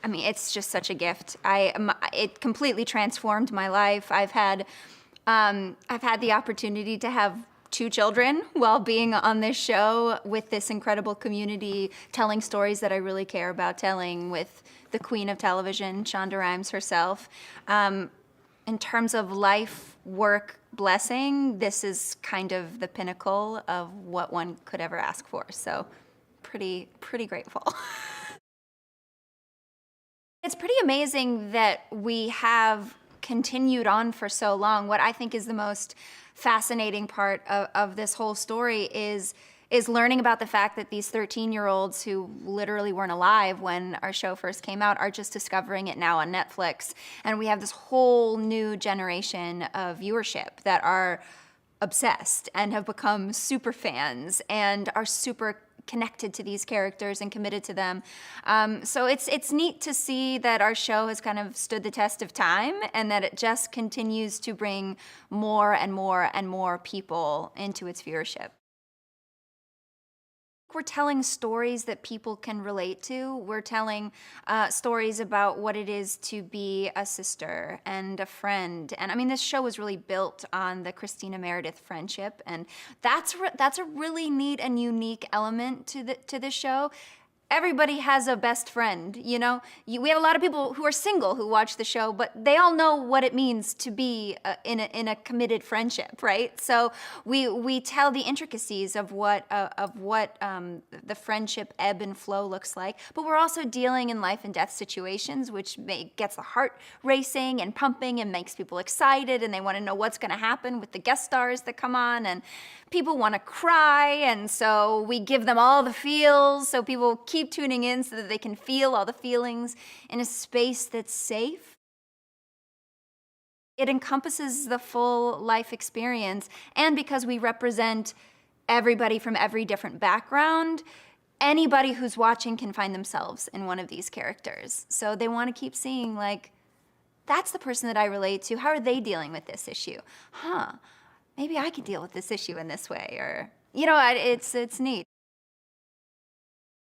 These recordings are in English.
I mean, it's just such a gift. It completely transformed my life. I've had the opportunity to have 2 children while being on this show with this incredible community, telling stories that I really care about telling with the queen of television, Shonda Rhimes herself. In terms of life, work, blessing, this is kind of the pinnacle of what one could ever ask for. So pretty grateful. It's pretty amazing that we have continued on for so long. What I think is the most fascinating part of this whole story is learning about the fact that these 13-year-olds who literally weren't alive when our show first came out are just discovering it now on Netflix. And we have this whole new generation of viewership that are obsessed and have become super fans and are super connected to these characters and committed to them. So it's neat to see that our show has kind of stood the test of time and that it just continues to bring more and more and more people into its viewership. We're telling stories that people can relate to. We're telling stories about what it is to be a sister and a friend. And I mean, this show was really built on the Christina Meredith friendship, and that's a really neat and unique element to this show. Everybody has a best friend, you know? We have a lot of people who are single who watch the show, but they all know what it means to be in a committed friendship, right? So we tell the intricacies of what the friendship ebb and flow looks like, but we're also dealing in life and death situations, which gets the heart racing and pumping and makes people excited, and they want to know what's going to happen with the guest stars that come on, and people want to cry, and so we give them all the feels so people keep tuning in so that they can feel all the feelings in a space that's safe. It encompasses the full life experience, and because we represent everybody from every different background, anybody who's watching can find themselves in one of these characters. So they want to keep seeing, like, that's the person that I relate to. How are they dealing with this issue? Maybe I could deal with this issue in this way, or, you know, it's neat.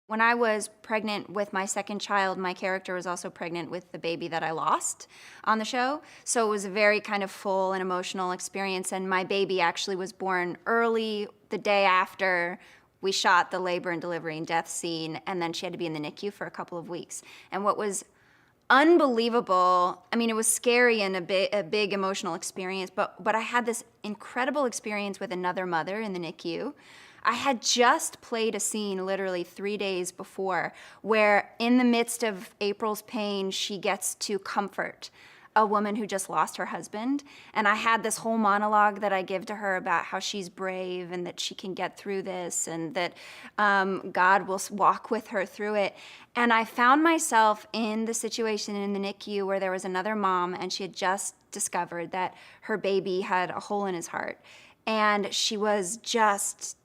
When I was pregnant with my second child, my character was also pregnant with the baby that I lost on the show. So it was a very kind of full and emotional experience, and my baby actually was born early the day after we shot the labor and delivery and death scene, and then she had to be in the NICU for a couple of weeks. And what was unbelievable, I mean, it was scary and a big emotional experience, but I had this incredible experience with another mother in the NICU. I had just played a scene literally 3 days before where in the midst of April's pain, she gets to comfort a woman who just lost her husband. And I had this whole monologue that I give to her about how she's brave and that she can get through this and that God will walk with her through it. And I found myself in the situation in the NICU where there was another mom and she had just discovered that her baby had a hole in his heart. And she was just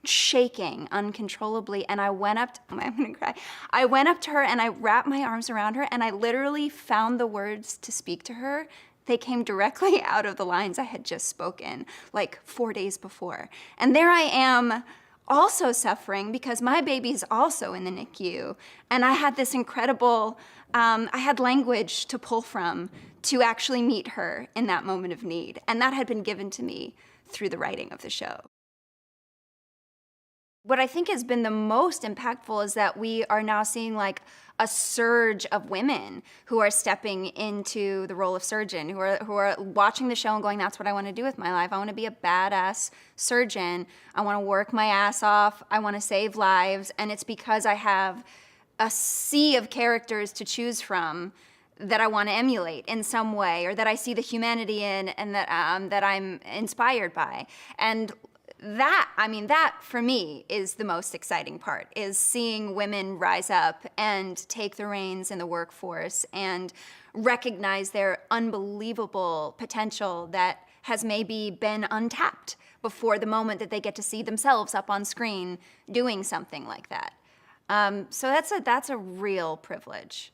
shaking uncontrollably, and I went up to, I'm gonna cry. I went up to her and I wrapped my arms around her and I literally found the words to speak to her. They came directly out of the lines I had just spoken, like 4 days before. And there I am also suffering because my baby's also in the NICU. And I had this incredible, I had language to pull from to actually meet her in that moment of need. And that had been given to me through the writing of the show. What I think has been the most impactful is that we are now seeing like a surge of women who are stepping into the role of surgeon, who are watching the show and going, that's what I want to do with my life. I want to be a badass surgeon. I want to work my ass off. I want to save lives. And it's because I have a sea of characters to choose from that I want to emulate in some way, or that I see the humanity in, and that I'm inspired by. And that for me is the most exciting part, is seeing women rise up and take the reins in the workforce and recognize their unbelievable potential that has maybe been untapped before the moment that they get to see themselves up on screen doing something like that. So that's a real privilege.